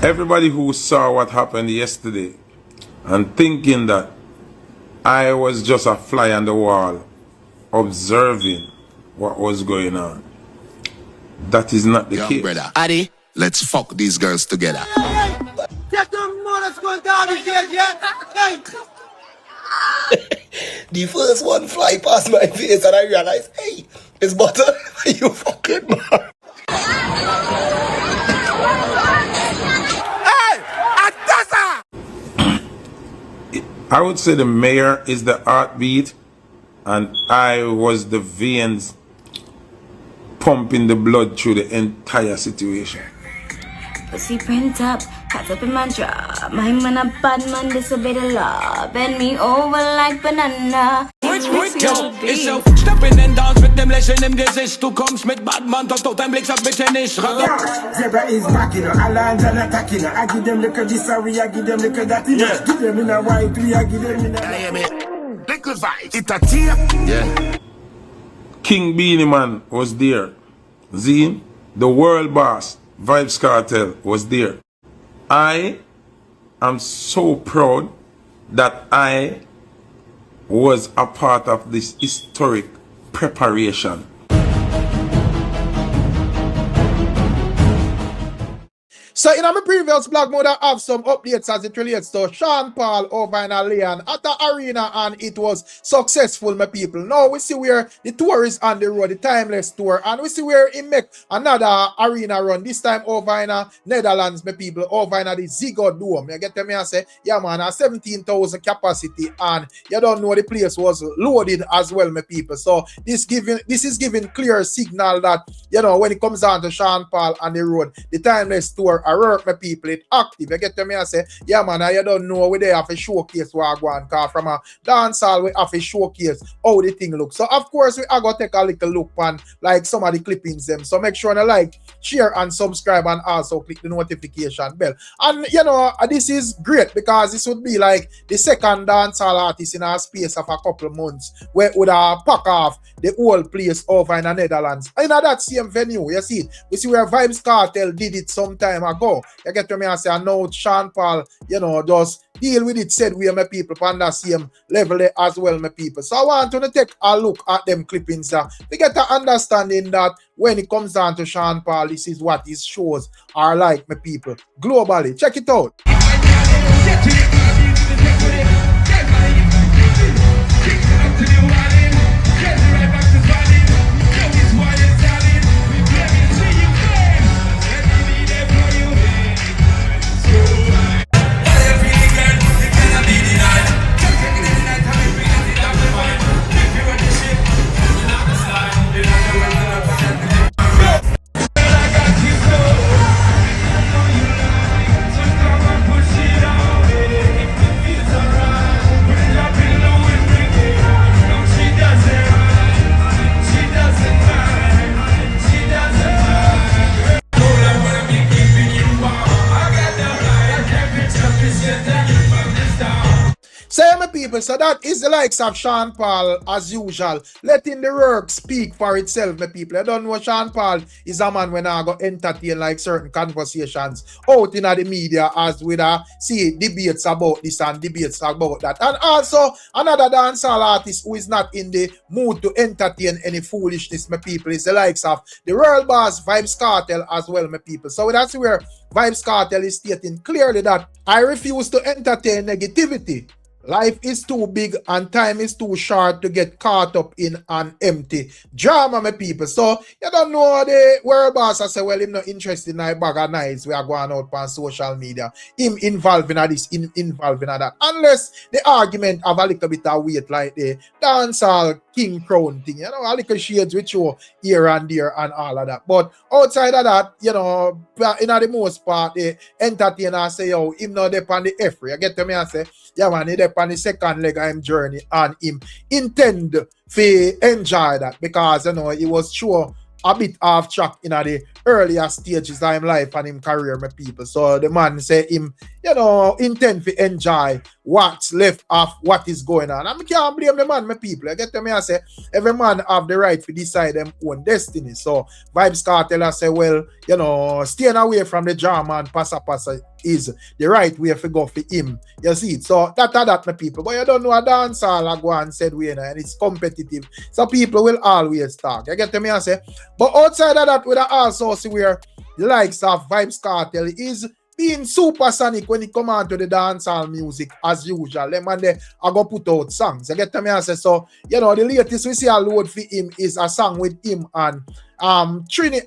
Everybody who saw what happened yesterday and thinking that I was just a fly on the wall observing what was going on, that is not the case. Brother, Addy, let's fuck these girls together. The first one fly past my face and I realized, hey, it's butter. You fucking man. I would say the mayor is the heartbeat and I was the veins pumping the blood through the entire situation. Pussy print up, cut up in my drop. My man a bad man, this a bit of love. Bend me over like banana. Ich so stepp in den Dance mit dem Lächeln im Gesicht. Du kommst mit Badman, tot dein Blick sagt bitte nicht. Zebra is back, you know. Alan's an attack, you know. I give them liquor this, sorry, I give them liquor that, you know. Give them in a white, I give them in a... Little Vybz, it's a tear. Yeah. King Beenie man was there. Zine, the world boss, Vybz Kartel was there. I am so proud that I was a part of this historic preparation. So in my previous blog mode, I have some updates as it relates to Sean Paul over in Leon at the arena, and it was successful, my people. Now we see where the tour is on the road, the Timeless tour, and we see where he make another arena run, this time over in Netherlands, my people, over in the Ziggo Dome. You get me and say, yeah man, a 17,000 capacity, and you don't know the place was loaded as well, my people. So this is giving clear signal that, you know, when it comes down to Sean Paul on the road, the Timeless tour work, my people, it active. You get to me and say, yeah man, you don't know where they have a showcase where I go on, because from a dancehall we have a showcase how the thing looks. So of course we are going to take a little look on like some of the clippings them. So make sure you like, share and subscribe, and also click the notification bell. And you know, this is great because this would be like the second dancehall artist in a space of a couple of months where it would pack off the whole place over in the Netherlands. In that same venue, you see it. We see where Vybz Kartel did it some time ago. You get to me and say, I know Sean Paul, you know, just deal with it, said we are my people on the same level there as well, my people. So I want to take a look at them clippings. We get to understanding that when it comes down to Sean Paul, this is what his shows are like, my people, globally. Check it out. So my people, so that is the likes of Sean Paul as usual, letting the work speak for itself, my people. I don't know, Sean Paul is a man when I go entertain like certain conversations out in the media as we see debates about this and debates about that. And also another dancehall artist who is not in the mood to entertain any foolishness, my people, is the likes of the world boss Vybz Kartel as well, my people. So that's where Vybz Kartel is stating clearly that I refuse to entertain negativity. Life is too big and time is too short to get caught up in an empty drama, my people. So, you don't know the world boss. I say, well, him not interested in a bag of nights we are going out on social media. Him involved in this, involved in that. Unless the argument have a little bit of weight like the dancehall king crown thing. You know, a little shades with you here and there and all of that. But outside of that, you know, in the most part, the entertainer say, yo, him not there on the F. You get to me and say, yeah man, he there on the second leg of him journey and him intend to enjoy that because, you know, he was sure a bit off track in the earlier stages of his life and him career, my people. So the man say him, you know, intend to enjoy what's left of what is going on. And I can't blame the man, my people. I get to me and say, every man have the right to decide them own destiny. So Vybz Kartel say, well, you know, staying away from the drama and passa is the right way to go for him. You see it? So that my people. But you don't know a dancehall I go and said way, and it's competitive. So people will always talk. You get to me I say? But outside of that, we also see where the likes of Vybz Kartel is being supersonic when it come on to the dancehall music as usual. Them and they are going to put out songs. You get to me I say? So, you know, the latest we see a load for him is a song with him and Trini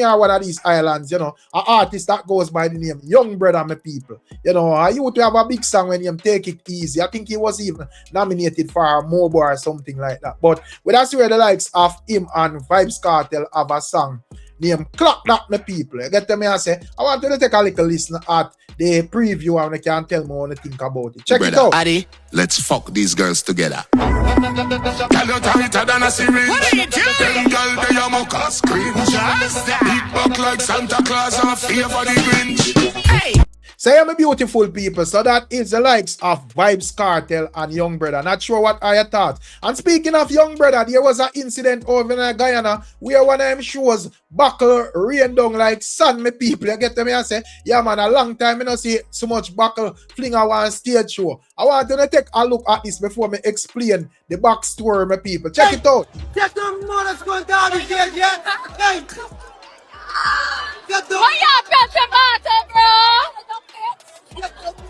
or one of these islands, you know, an artist that goes by the name Young Brother, my people. You know, I used to have a big song when him Take It Easy. I think he was even nominated for a MOBO or something like that. But we that's where the likes of him and Vybz Kartel have a song name Clock That, my people. You get to me I say? I want you to take a little listen at the preview and you can tell me what you think about it. Check Brother, it out. Addy, let's fuck these girls together. Girl, you tighter than a syringe. Them girl, they a mocha scream. Beat back like Santa Claus and favor the Grinch. Hey! So yeah, my beautiful people, so that is the likes of Vybz Kartel and Young Brother. Not sure what I thought. And speaking of Young Brother, there was an incident over in Guyana where one of them shows buckle rain down like sun, my people. You get to me and say, yeah man, a long time I don't see so much buckle fling on one stage show. I want you to take a look at this before me explain the backstory, my people. Check it out. Get them mothers going down the gate, yeah? Hey! Get them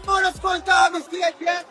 mothers going down the gate, yeah?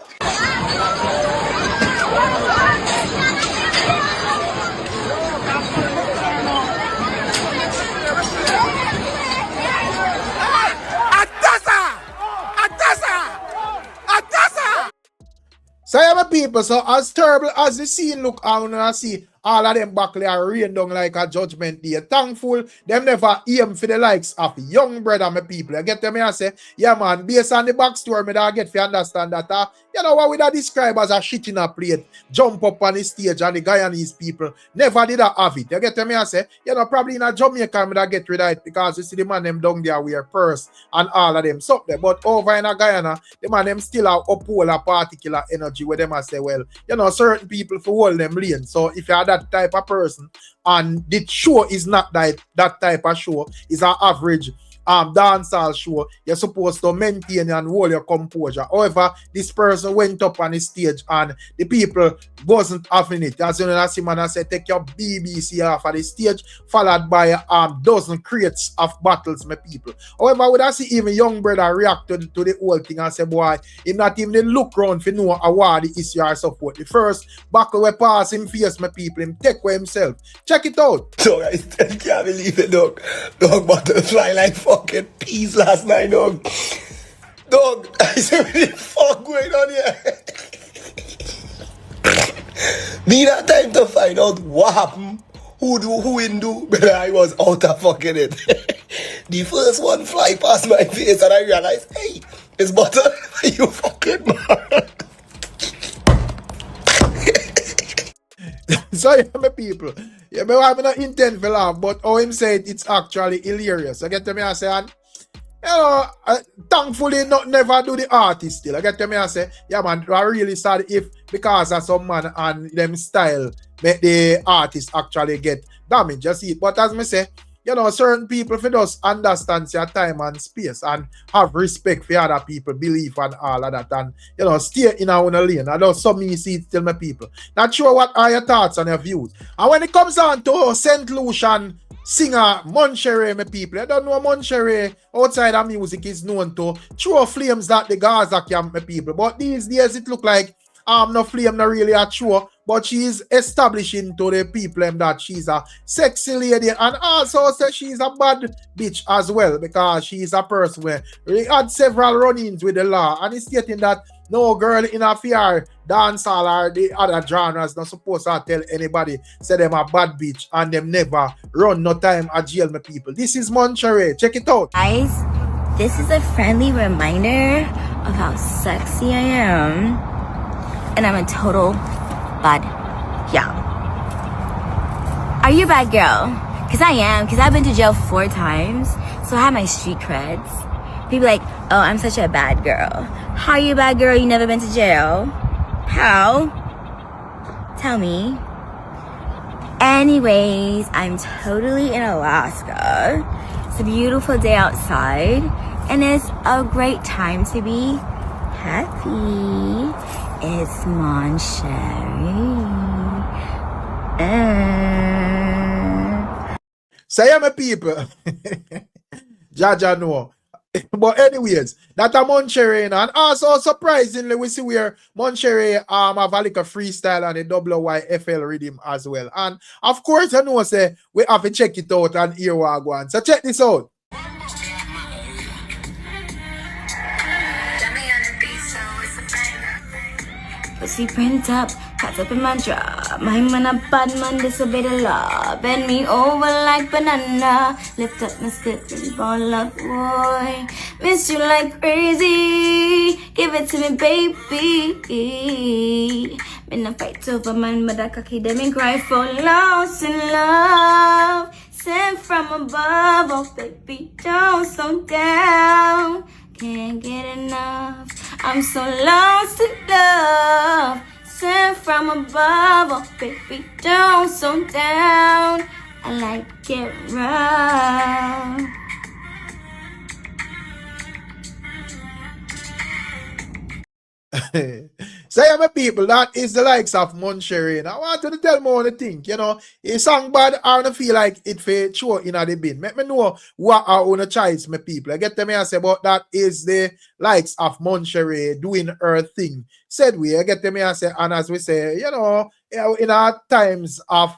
So yeah, my people, so as terrible as the scene look, I want to see all of them back there rain down like a judgment day. Thankful, them never aim for the likes of Young Brother, my people. You get to me and say, yeah man, based on the backstory, I get to understand that, you know what we da describe as a shit in a plate, jump up on the stage and the Guyanese people never did have it. You get to me and say, you know, probably in a Jamaica, I get rid of it because you see the man them down there wear purse and all of them so there. But over in a Guyana, the man them still have uphold a particular energy where them I say, well, you know, certain people for hold them lane. So if you are that type of person and the show is not that type of show, is an average dancehall show, you're supposed to maintain and hold your composure. However, this person went up on the stage and the people wasn't having it. As you know, as man I said, take your BBC off of the stage, followed by dozen crates of bottles, my people. However, would I see even Young Brother react to the whole thing and say, boy, he not even look round for no award the issue or support. The first buckle we pass him face, my people, him take away himself. Check it out. So I still can't believe it, dog. Dog butterfly like fucking peas last night, dog. Dog, I said, what the fuck going on here? Need that time to find out what happened, who in do, but I was out of fucking it. The first one fly past my face and I realized, hey, it's butter. You fucking man. So yeah, my people, yeah, but I'm not intent for laugh, but how him say it, it's actually hilarious. I get to me and say, and you know, thankfully not never do the artist still. I get to me and say, yeah man, I really sad if because of some man and them style make the artist actually get damaged. You see it. But as me say, you know, certain people for just understand your time and space and have respect for other people, belief and all of that, and you know, stay in our own lane. I know some me see it tell my people. Not sure what are your thoughts and your views. And when it comes on to St. Lucian singer Moncheré, my people, I don't know Moncheré outside of music is known to throw flames that the Gaza camp, my people. But these days it look like no flame, not really a true, but she's establishing to the people that she's a sexy lady and also say she's a bad bitch as well because she's a person where we had several run-ins with the law and it's stating that no girl in a fear dancehall or the other genres not supposed to tell anybody say them a bad bitch and them never run no time at jail, my people. This is Moncheré. Check it out. Guys, this is a friendly reminder of how sexy I am. And I'm a total bad gal. Are you a bad girl? Because I am, because I've been to jail 4 times. So I have my street creds. People like, oh, I'm such a bad girl. How are you a bad girl? You never been to jail? How? Tell me. Anyways, I'm totally in Alaska. It's a beautiful day outside. And it's a great time to be happy. It's Mon Chérie. Say, my people. Jaja know. But anyways, that a Mon Chérie, and also surprisingly, we see where Mon Chérie have a like a freestyle and a WYFL rhythm as well. And of course, I know say we have to check it out and hear what I go on. So check this out. Pussy print up, cut up in my jaw. My man a bad man, disobey the law. Bend me over like banana. Lift up my skirt and ball up, boy. Miss you like crazy. Give it to me, baby. Been a fight over man, but I cocky them and cry for lost in love. Sent from above, oh baby, down, so down. Can't get enough. I'm so lost in love. Sent from above, oh baby, down, so down. I like it rough. Say, my people, that is the likes of Mon Chérie. I want you to tell me what you think. You know, a song bad, I don't feel like it for sure in the bin. Let me know what our own choice, my people. I get them here say about that is the likes of Mon Chérie doing her thing. Said we, I get them here say, and as we say, you know, in our times of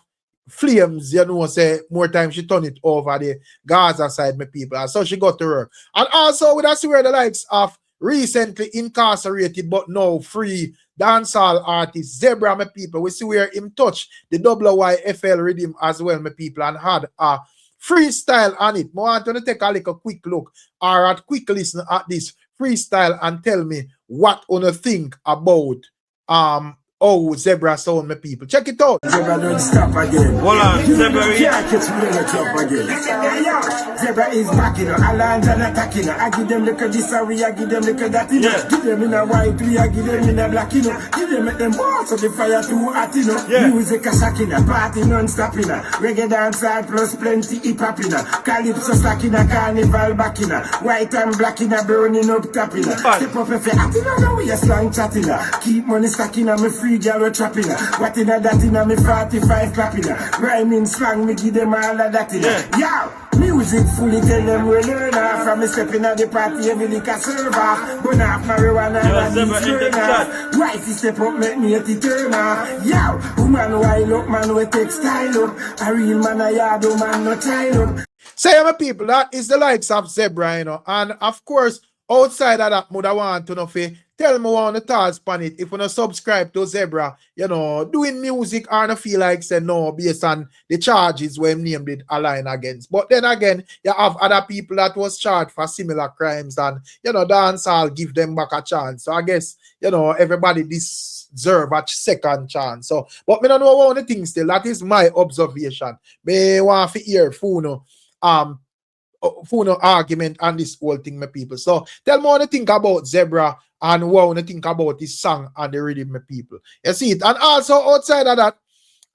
flames, you know, say more time she turn it over the Gaza side, my people. And so she got to her. And also, we that's where the likes of recently incarcerated but now free dancehall artist Zebra, my people. We see where him touch the WYFL rhythm as well, my people, and had a freestyle on it. I want to take a little quick look or a quick listen at this freestyle and tell me what you think about oh Zebra sound, my people. Check it out. Zebra don't stop again. Hold on, Zebra. Can't catch me in the club again. Zebra is back, you know. Alliance and attacking, you know. I give them the this and we I give them the that, you know. Give them in a white, we I give them in a black, you know. Give them them balls so the fire too hot, you know. Music a shocking, party non-stop, you know. Reggae dancehall plus plenty hip-hop, you know. Calypso stacking, carnival back, you know. White and black, you know, burning up top, you know. Step up if you hot, you know, we a slang chat, you know. Keep money stacking, you know, me free girl trapping, you know. What in a that, you know, me 45 clapping, you know. Rhyming slang, me give them all of that, you know. Yo! Music fully tell them we learn off. From me stepping at the party, every liquor server. Burn off marijuana and these burners. Wifey step up, make me a turner. Yo, woman wild up, man we take style up. A real man a yard, man no child up. Say, my people, that is the likes of Zebra, you know. And of course, outside of that, I want to know if you tell me what the thoughts on it. If you don't subscribe to Zebra, you know, doing music, I don't feel like say no based on the charges where named it align against. But then again, you have other people that was charged for similar crimes and, you know, dancehall give them back a chance. So I guess, you know, everybody deserve a second chance. So, but me don't know one of the things still. That is my observation. Me want to hear Funo argument on this whole thing, my people. So tell me what you think about Zebra and what you think about this song and the rhythm, my people. You see it. And also outside of that,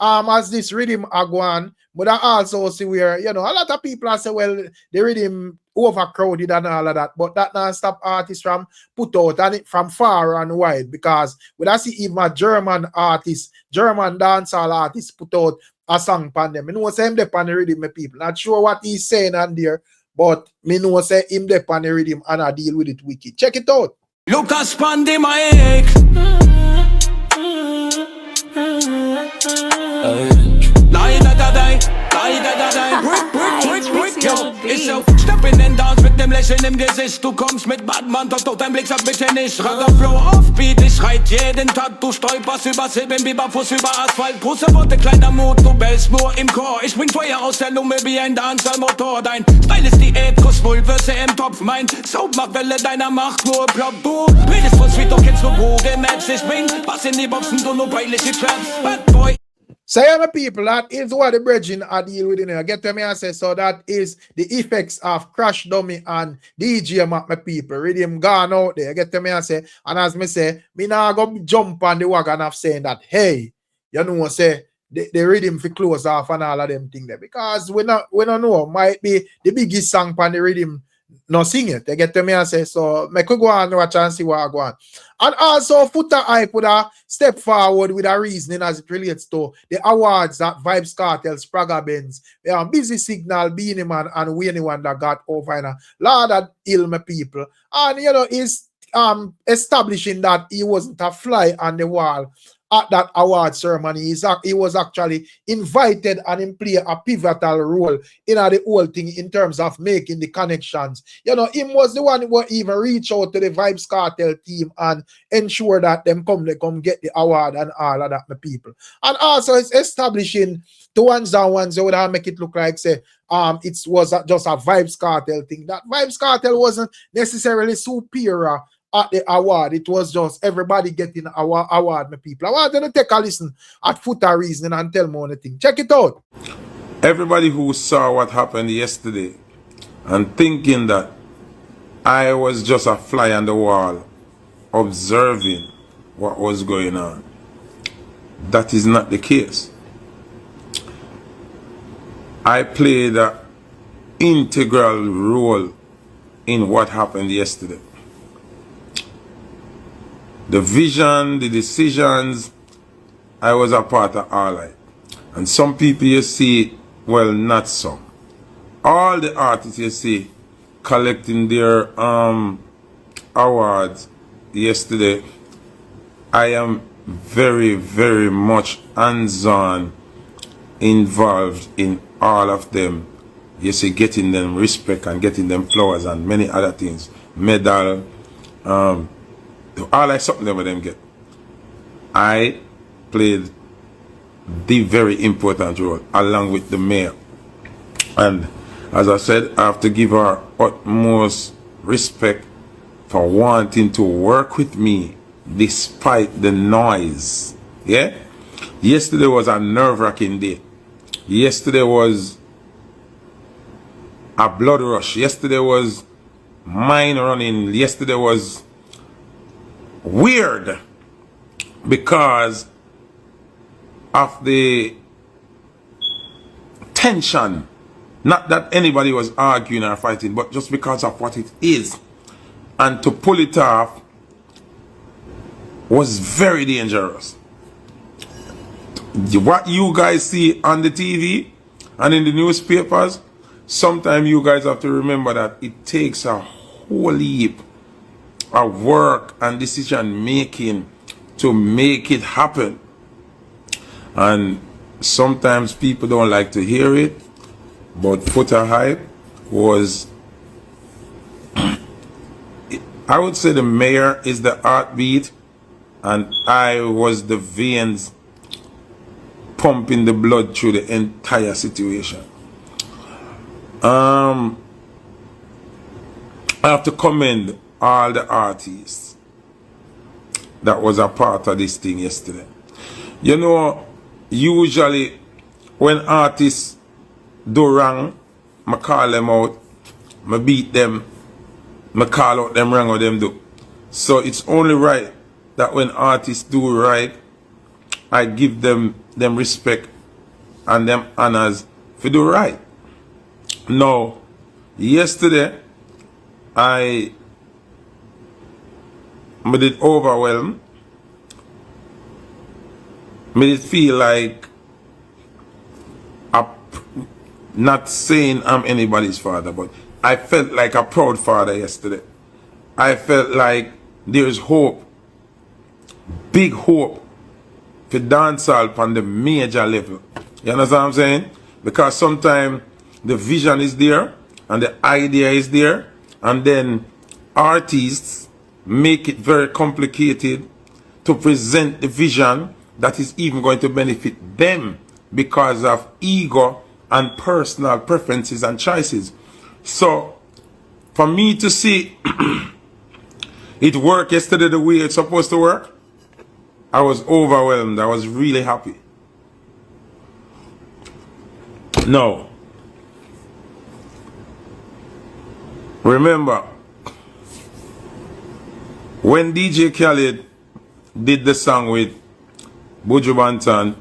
as this rhythm are going, but I also see where, you know, a lot of people are say, well, the rhythm overcrowded and all of that, but that not stop artists from put out and it from far and wide, because when I see even a German artist, German dancehall artists put out a song pan them. I know say him dep on the rhythm, my people. Not sure what he's saying on there, but me know say him dep on the rhythm and I deal with it wicked. Check it out. Lucas Pandi Mike. Ist so, stepp in den Dance mit dem Lächeln im Gesicht. Du kommst mit Badman, doch dein Blick sagt bitte nicht. Rager Flow Offbeat, ich schreit jeden Tag. Du stolperst über Silben, Biberfuß über Asphalt. Große Worte, kleiner Mut, du bellst nur im Chor. Ich bring Feuer aus der Lunge wie ein Dancehall-Motor. Dein Style ist Diät, Kussmull, Würze im Topf. Mein Soap macht Welle, deiner Macht nur plopp. Du redest von Sweet, doch kennst du Google Maps. Ich bring was in die Boxen, du nur peinliche Traps. Bad Boy. So, my people, that is what the bridging I deal with in here. Get to me and say, so that is the effects of Crash Dummy and DJ Mac, my people. Rhythm gone out there. Get to me and say, and as me say, me now go jump on the wagon of saying that, hey, you know, say, the rhythm fi close off and all of them things there. Because we don't know, might be the biggest song on the rhythm no sing it. They get to me and say, so me could go on watch and see what I go on. And also Foota Hype would have step forward with a reasoning as it relates to the awards that Vybz Kartel, Spragga Benz, Busy Signal, Beenie Man, and anyone that got over in a lot of ill my people. And you know, is establishing that he wasn't a fly on the wall at that award ceremony. He was actually invited and he played a pivotal role in the whole thing in terms of making the connections. You know, him was the one who even reach out to the Vybz Kartel team and ensure that they come get the award and all of that, my people. And also it's establishing the ones they would have make it look like say it was just a Vybz Kartel thing. That Vybz Kartel wasn't necessarily superior at the award. It was just everybody getting our award, my people. I want them to take a listen at Foota Reasoning and tell me one thing. Check it out. Everybody who saw what happened yesterday and thinking that I was just a fly on the wall observing what was going on, that is not the case. I played an integral role in what happened yesterday. The vision, the decisions, I was a part of all of it. And some people you see, well, not some. All the artists you see collecting their awards yesterday, I am very, very much hands-on involved in all of them. You see, getting them respect and getting them flowers and many other things. Medal, all like something that them get. I played the very important role along with the mayor. And as I said, I have to give her utmost respect for wanting to work with me despite the noise. Yeah? Yesterday was a nerve-wracking day. Yesterday was a blood rush. Yesterday was mind running. Yesterday was weird because of the tension. Not that anybody was arguing or fighting, but just because of what it is. And to pull it off was very dangerous. What you guys see on the TV and in the newspapers, sometimes you guys have to remember that it takes a whole heap of work and decision making to make it happen. And sometimes people don't like to hear it, but Foota Hype was, I would say the mayor is the heartbeat and I was the veins pumping the blood through the entire situation. I have to commend all the artists that was a part of this thing yesterday. You know, usually when artists do wrong, I call them out, I beat them, I call out them wrong or them do. So it's only right that when artists do right, I give them respect and them honors for do right. Now, yesterday, I did overwhelm. I did feel like not saying I'm anybody's father, but I felt like a proud father yesterday. I felt like there's hope, big hope for dancehall on the major level. You understand what I'm saying? Because sometimes the vision is there and the idea is there, and then artists make it very complicated to present the vision that is even going to benefit them because of ego and personal preferences and choices. So for me to see it work yesterday the way it's supposed to work, I was overwhelmed. I was really happy. Now, remember, when DJ Khaled did the song with Buju Banton,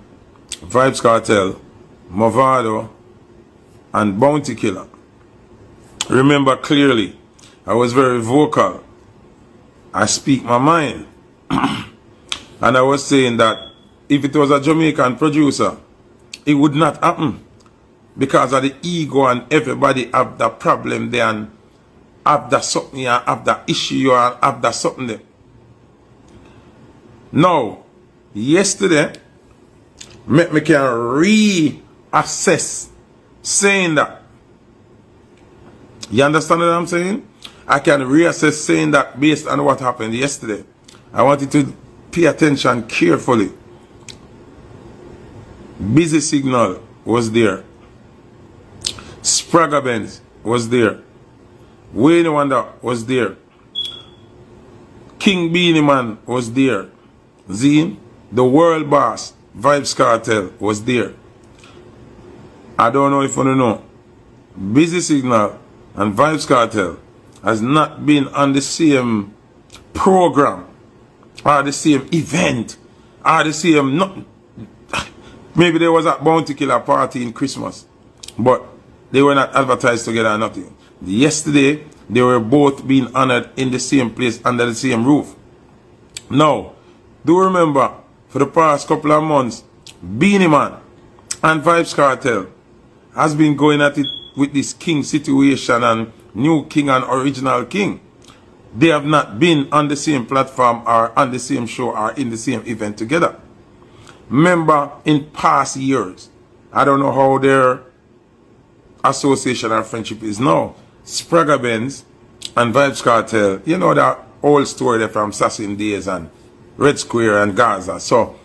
Vybz Kartel, Movado, and Bounty Killer, remember clearly, I was very vocal. I speak my mind. And I was saying that if it was a Jamaican producer, it would not happen. Because of the ego and everybody have the problem there and have the something and have the issue and have the something there. Now, yesterday, me can reassess saying that. You understand what I'm saying? I can reassess saying that based on what happened yesterday. I want you to pay attention carefully. Busy Signal was there. Spragga Benz was there. Wayne Wonder was there. King Beenie Man was there. Zine, the world boss, Vybz Kartel was there. I don't know if you know. Busy Signal and Vybz Kartel has not been on the same program or the same event or the same nothing. Maybe there was a Bounty Killer party in Christmas, but they were not advertised together or nothing. Yesterday, they were both being honored in the same place under the same roof. Now, do remember, for the past couple of months, Beenie Man and Vybz Kartel has been going at it with this king situation and new king and original king. They have not been on the same platform or on the same show or in the same event together. Remember, in past years, I don't know how their association or friendship is now. Spragga Benz and Vybz Kartel, you know that old story there from Sassin days and Red Square and Gaza. So,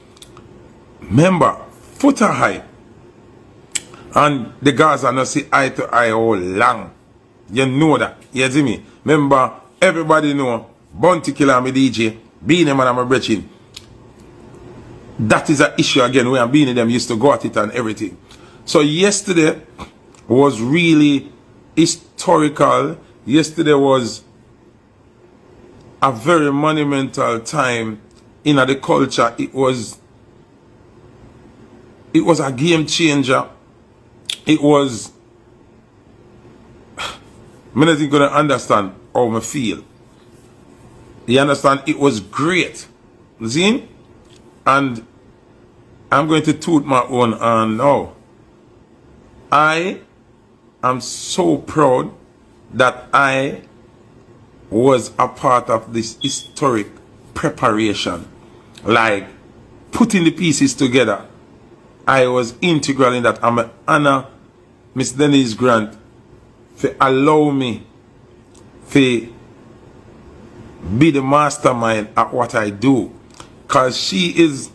remember, Foota Hype and the Gaza no see eye to eye all long. You know that. You see me? Remember, everybody know Bounty Killer me DJ, Beenie Man and my brethren. That is an issue again where Beenie them used to go at it and everything. So yesterday was really historical. Yesterday was a very monumental time in the culture. It was a game changer. It was, I'm not even going to understand how I feel. You understand? It was great. See? And I'm going to toot my own horn now. I am so proud that I was a part of this historic preparation. Like, putting the pieces together. I was integral in that. I'm an honor Miss Denise Grant for allow me to be the mastermind at what I do. Because she's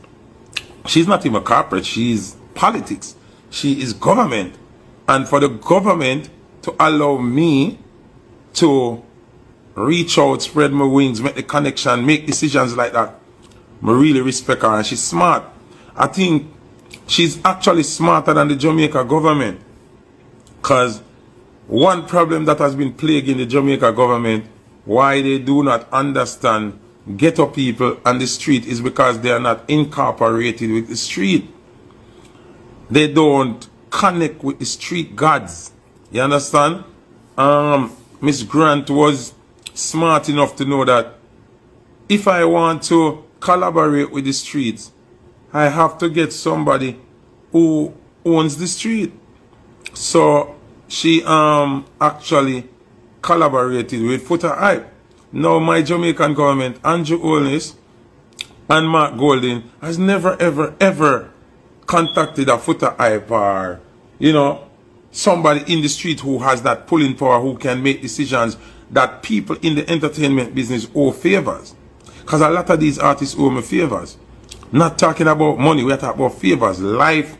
not even corporate, she's politics. She is government. And for the government to allow me to reach out, spread my wings, make the connection, make decisions like that, I really respect her. And she's smart. I think she's actually smarter than the Jamaica government. Because one problem that has been plaguing the Jamaica government, why they do not understand ghetto people and the street, is because they are not incorporated with the street. They don't connect with the street gods. You understand? Miss Grant was smart enough to know that if I want to collaborate with the streets, I have to get somebody who owns the street. So she actually collaborated with Foota Hype. Now my Jamaican government, Andrew Holness and Mark Golding, has never ever contacted a Foota Hype or, you know, somebody in the street who has that pulling power, who can make decisions that people in the entertainment business owe favors. Because a lot of these artists owe me favors. Not talking about money, we're talking about favors, life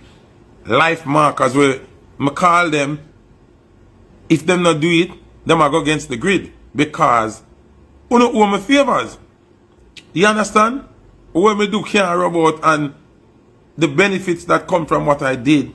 markers, where I call them, if them not do it, them I go against the grid. Because you don't owe me favors. You understand? What me do can't rub out, and the benefits that come from what I did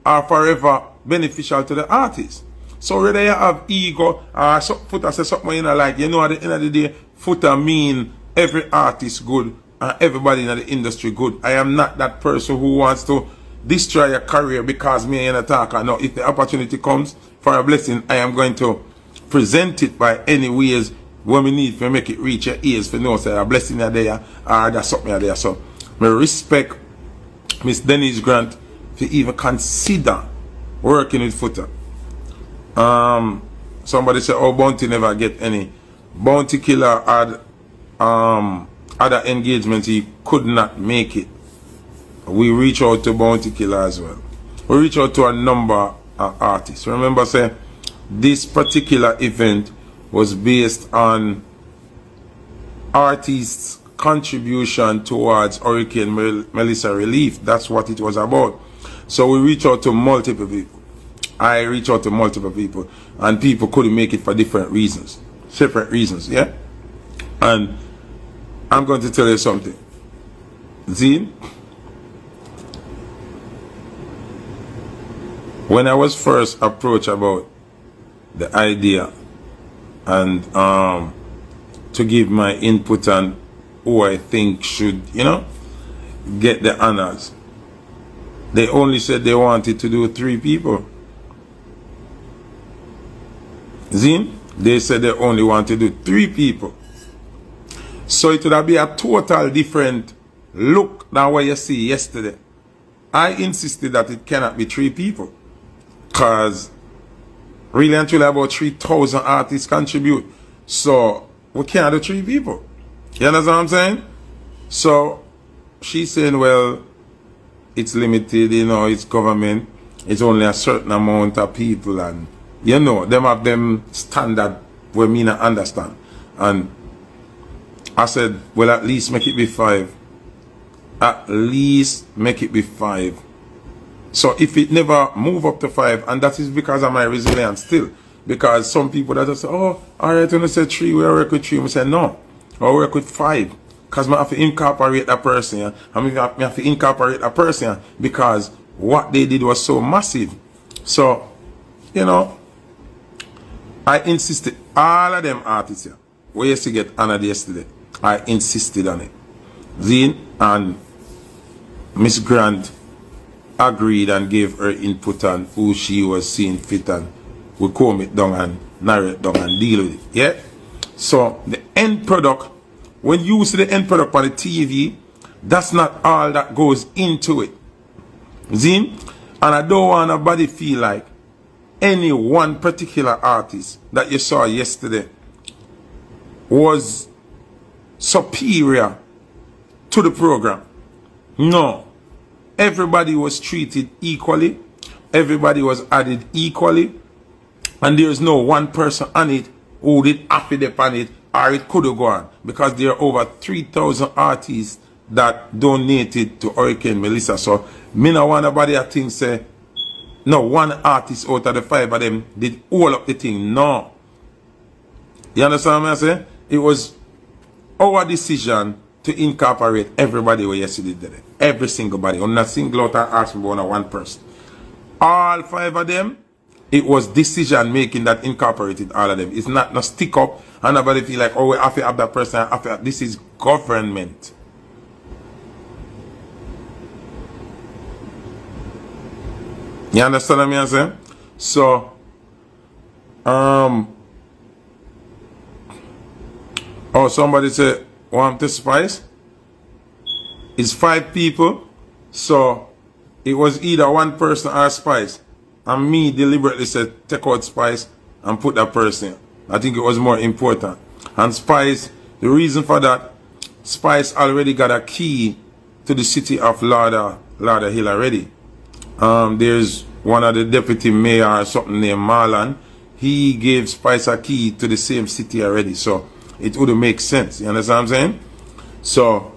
are forever beneficial to the artist. So whether you have ego or Foota say something you know, like, you know, at the end of the day, Foota mean every artist good and everybody in the industry good. I am not that person who wants to destroy a career because me and a talker. No, if the opportunity comes for a blessing, I am going to present it by any ways when we need to make it reach your ears for know say a blessing are there or there's something are there. So I respect Miss Denise Grant to even consider working with Foota. Somebody said, oh, Bounty never get any. Bounty Killer had other engagements, he could not make it. We reach out to Bounty Killer as well. We reach out to a number of artists. Remember, say, this particular event was based on artists' contribution towards Hurricane Melissa relief. That's what it was about. So we reach out to multiple people. I reach out to multiple people, and people couldn't make it for different reasons. Separate reasons, yeah? And I'm going to tell you something. Zine, when I was first approached about the idea and to give my input on who I think should, you know, get the honors, they only said they wanted to do 3 people. Zine, they said they only want to do 3 people. So it would be a total different look than what you see yesterday. I insisted that it cannot be 3 people. Because really and truly about 3,000 artists contribute. So we can't do 3 people. You understand what I'm saying? So she's saying, well, it's limited, you know, it's government. It's only a certain amount of people, and you know, them have them standard where me not understand. And I said, well, at least make it be 5. At least make it be 5. So if it never move up to 5, and that is because of my resilience still. Because some people that say, oh, alright, when I say 3, we work with 3. I say, no, I work with 5. Because I have to incorporate that person. Yeah? I have to incorporate that person, yeah? Because what they did was so massive. So, you know, I insisted, all of them artists here, we used to get honored yesterday, I insisted on it. Zine and Miss Grant agreed and gave her input on who she was seeing fit, and we comb it down and narrate down and deal with it. Yeah? So the end product, when you see the end product on the TV, that's not all that goes into it. Zine? And I don't want nobody feel like any one particular artist that you saw yesterday was superior to the program. No. Everybody was treated equally. Everybody was added equally. And there's no one person on it who did happy on it, or it could have gone. Because there are over 3,000 artists that donated to Hurricane Melissa. So, me no want nobody that think say, no, one artist out of the 5 of them did all of the thing. No. You understand what I'm saying? It was our decision to incorporate everybody who yesterday did it. Every single body. I'm not single out and ask me about one person. All 5 of them, it was decision making that incorporated all of them. It's not no stick up and nobody feel like, oh, we have to have that person. This is government. You understand what I'm saying? So, oh, somebody said, want to Spice? It's 5 people, so it was either one person or Spice. And me deliberately said, take out Spice and put that person in. I think it was more important. And Spice, the reason for that, Spice already got a key to the city of Lauderhill already. There's one of the deputy mayor or something named Marlon. He gave Spice a key to the same city already, so it would make sense. You understand what I'm saying? So,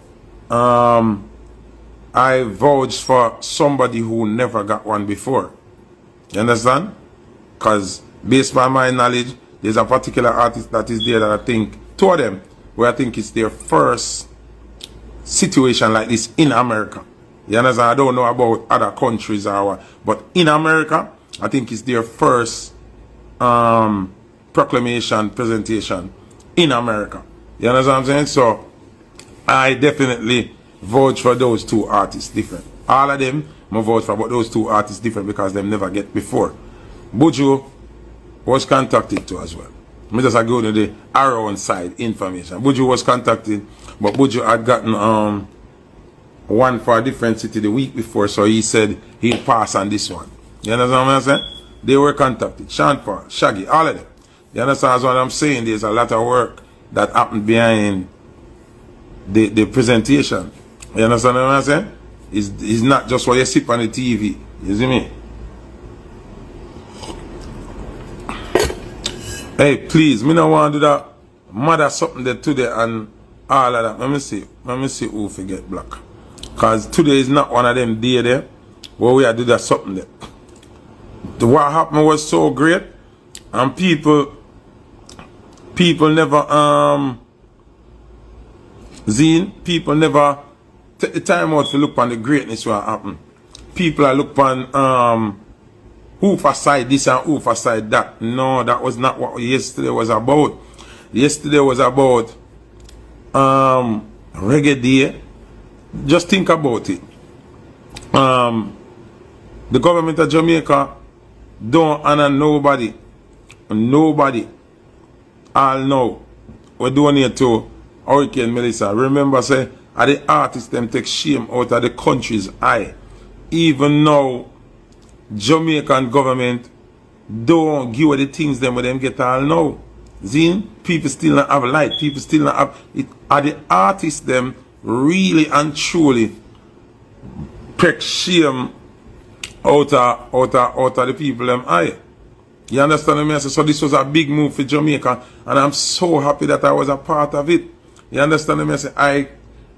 I vouched for somebody who never got one before. You understand? Because based on my knowledge, there's a particular artist that is there that I think, 2 of them, where I think it's their first situation like this in America. You understand? I don't know about other countries or what, but in America, I think it's their first proclamation presentation in America. You understand what I'm saying? So I definitely vote for those 2 artists different. All of them, I vote for, but those 2 artists different because them never get before. Buju was contacted to as well. Me just go to the around side information. Buju was contacted, but Buju had gotten one for a different city the week before, so he said he'll pass on this one. You understand what I'm saying? They were contacted. Sean Paul, Shaggy, all of them. You understand what I'm saying? There's a lot of work that happened behind the presentation. You understand what I'm saying? It's not just what you see on the TV. You see me? Hey, please, me no want to do that mother something there today and all of that. Let me see who forget black. Because today is not one of them days there where we are do that something there. What happened was so great, and people never people never take the time out to look on the greatness what happened. People are look on who for side this and who for side that. No, that was not what yesterday was about. Yesterday was about Reggae Day. Just think about it. The government of Jamaica don't honor nobody. Nobody. All know. We're doing it to Hurricane Melissa. Remember, say, are the artists them take shame out of the country's eye. Even now, Jamaican government don't give the things them where them get all now. Zin, people still not have light. People still not have it. Are the artists them really and truly take shame out of the people them eye? You understand me? So this was a big move for Jamaica, and I'm so happy that I was a part of it. You understand me?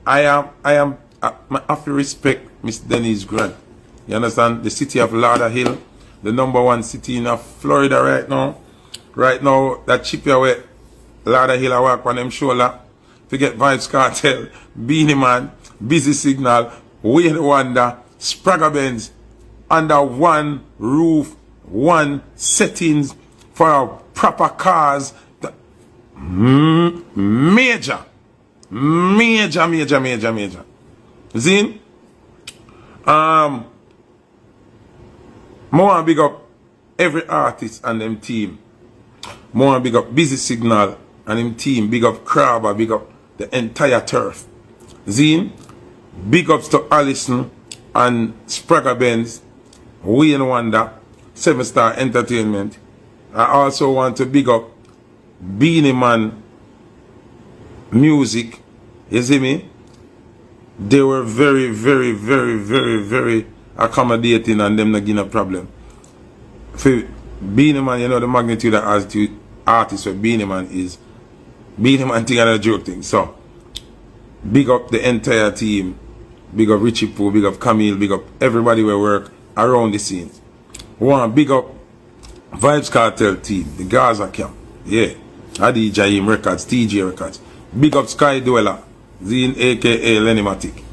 I have to respect Miss Denise Grant. You understand? The city of Lauderhill, the #1 city in Florida right now. Right now, that chip here where Lauderhill I work on them shoulder. Forget Vybz Kartel, Beenie Man, Busy Signal, Wayne Wonder, Spragga Benz, under one roof, one settings for proper cars. Major. Zin? More big up every artist and them team. More big up Busy Signal and them team. Big up Crabber, big up the entire turf. Zin? Big ups to Allison and Spragga Benz, Wayne Wonder, 7 Star Entertainment. I also want to big up Beenie Man Music. You see me? They were very, very, very, very, very accommodating and them not giving a problem. For Beenie Man, you know the magnitude of artists where Beenie Man is. Beenie Man thing and a joke thing. So, big up the entire team. Big up Richie Pooh, big up Camille, big up everybody who work around the scenes. One, big up Vybz Kartel team, the Gaza camp. Yeah. Adi Jaim Records, TJ Records. Big up Sky Dweller, Zine aka Lenny Matic.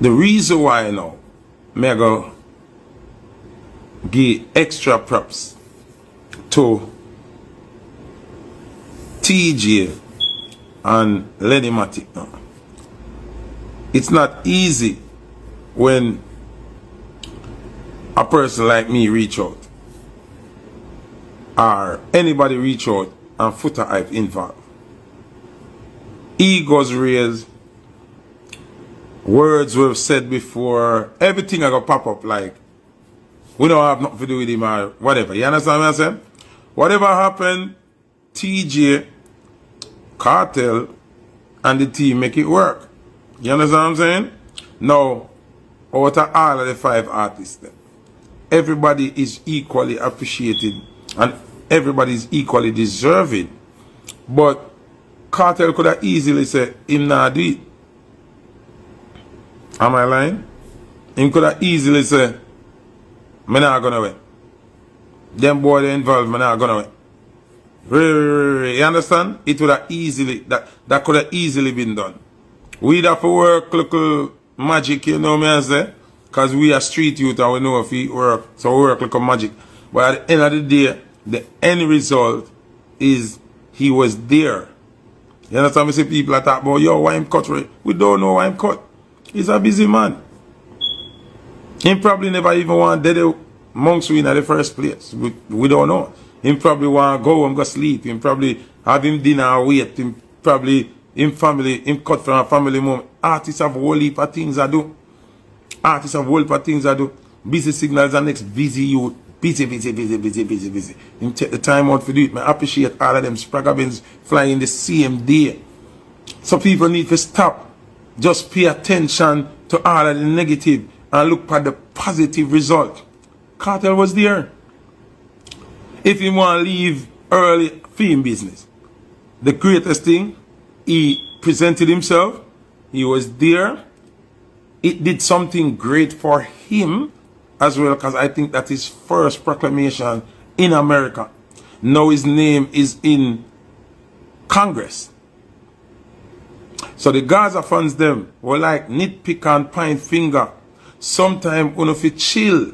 The reason why now, I go give extra props to TJ and Lenny Matic now. It's not easy when a person like me reach out or anybody reach out and Foota Hype involved. Egos raised, words we've said before, everything I got pop up like we don't have nothing to do with him or whatever. You understand what I'm saying? Whatever happened, TJ, Kartel, and the team make it work. You understand what I'm saying? Now, out of all of the 5 artists, everybody is equally appreciated and everybody is equally deserving. But Kartel could have easily said, him not do it. Am I lying? Him could have easily said, me not gonna win. Them boy they involved, me not gonna win. You understand? It would have easily, that could have easily been done. We'd have to work little magic, you know me I say? Because we are street youth and we know if we work, so we work like a magic. But at the end of the day, the end result is he was there. You understand me? Say people are talking about, yo, why him cut? We don't know why him cut. He's a busy man. He probably never even want dead monks in the first place. We don't know. Him probably want to go and go sleep. Him probably have him dinner or wait. Him probably, him family, him cut from a family moment. Artists have a whole heap of things I do. Artists have a whole heap of things I do. Busy signals and next busy youth. Busy. Him take the time out to do it. I appreciate all of them spragabins flying the same day. So people need to stop. Just pay attention to all of the negative and look at the positive result. Kartel was there. If he want to leave early film business, the greatest thing, he presented himself. He was there. It did something great for him as well, because I think that his first proclamation in America. Now his name is in Congress. So the Gaza fans them were like nitpick and point finger. Sometimes you have to chill.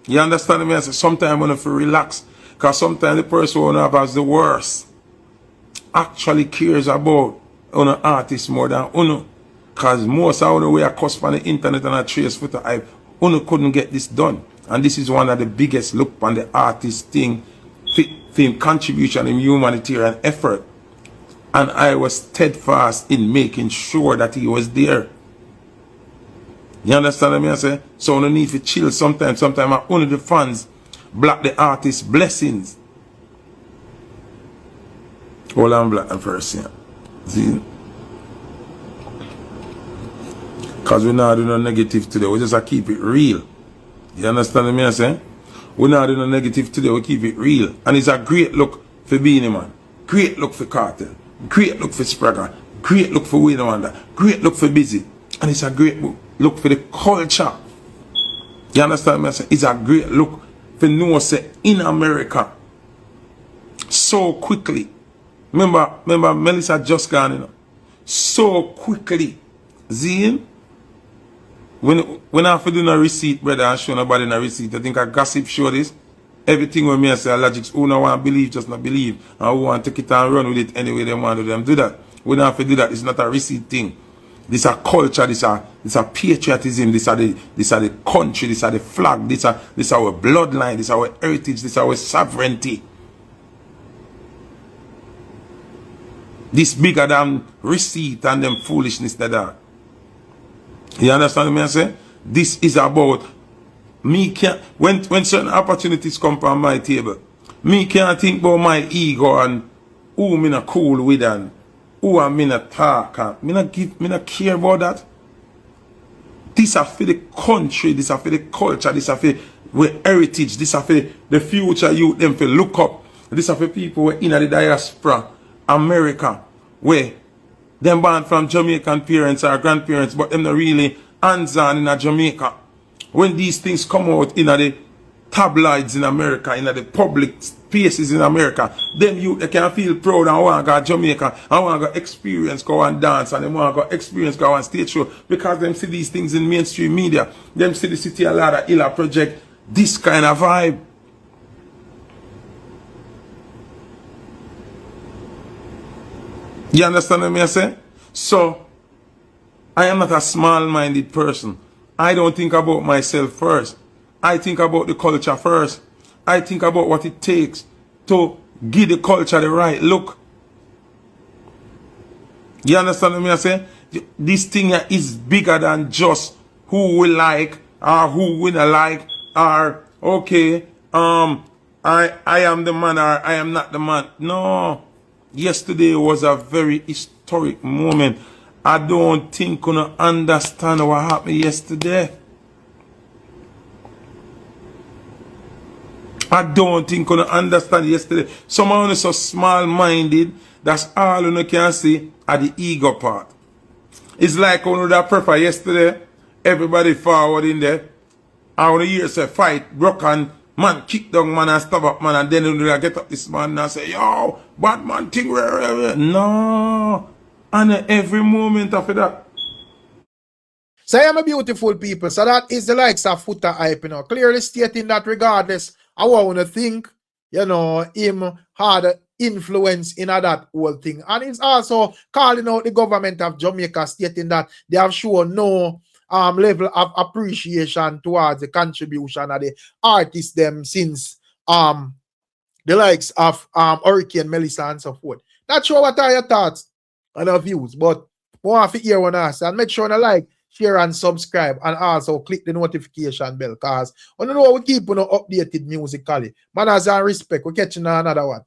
You understand me? I say sometimes you have to relax. Because sometimes the person who has the worst actually cares about an artist more than uno. Because most of the way I cost on the internet and I trace Foota Hype, uno couldn't get this done. And this is one of the biggest look on the artist thing, film contribution in humanitarian effort. And I was steadfast in making sure that he was there. You understand what I say? So no need to chill sometimes. Sometimes only the fans block the artist's blessings. Hold on, black and first, yeah. See? Because we're not doing no negative today. We just keep it real. You understand what I say? We're not doing no negative today. We keep it real. And it's a great look for Beenie Man. Great look for Kartel. Great look for Spragga. Great look for Wayne Wonder. Great look for Busy. And it's a great look for the culture. You understand what I say? It's a great look for know say in America so quickly. Remember Melissa just gone, you know. So quickly. Zine, when I have to do no receipt, brother, and show nobody no receipt, I think a gossip show this. Everything when me I say logics, who no want to believe, just not believe. And who want to take it and run with it anyway they want to them do that. We don't have to do that. It's not a receipt thing. This is a culture, this is a patriotism, this is the country, this is the flag, this is our bloodline, this is our heritage, this is our sovereignty. This bigger than receipt and them foolishness that are. You understand what I say? This is about me can't when certain opportunities come from my table, me can't think about my ego and who me not cool with and who am me not talk and me not care about that. This is for the country, this is for the culture, this is for the heritage, this is for the future youth them for look up. This is for people who in the diaspora, America, where them born from Jamaican parents or grandparents, but them not really hands-on in Jamaica. When these things come out in the tabloids in America, in the public spaces in America, them youth they can feel proud and want to go to Jamaica and want to go experience, go and dance, and they want to go experience, go on stage show, because them see these things in mainstream media. Them see the City of Lada Illa project, this kind of vibe. You understand what I say? So, I am not a small-minded person. I don't think about myself first. I think about the culture first. I think about what it takes to give the culture the right look. You understand what I say? This thing here is bigger than just who we like or who we not like or okay, I am the man or I am not the man. No. Yesterday was a very historic moment. I don't think you understand what happened yesterday. I don't think you understand yesterday. Someone is so small-minded, that's all you can see at the ego part. It's like when that prefer yesterday, everybody forward in there, and when you hear say fight, broken, man kick down man and stab up man, and then you get up this man and say, yo, bad man thing, where. No. And every moment after that. So I am a beautiful people. So that is the likes of Foota Hype, you know. Clearly stating that regardless of what I want to think, you know, him had influence in that whole thing. And he's also calling out the government of Jamaica, stating that they have shown no level of appreciation towards the contribution of the artists them since the likes of Hurricane, Melissa, and so forth. Not sure what are your thoughts and your views, but more have to hear one us and make sure you like, share, and subscribe, and also click the notification bell because we know we keep updated musically. Manners and respect. We're catching another one.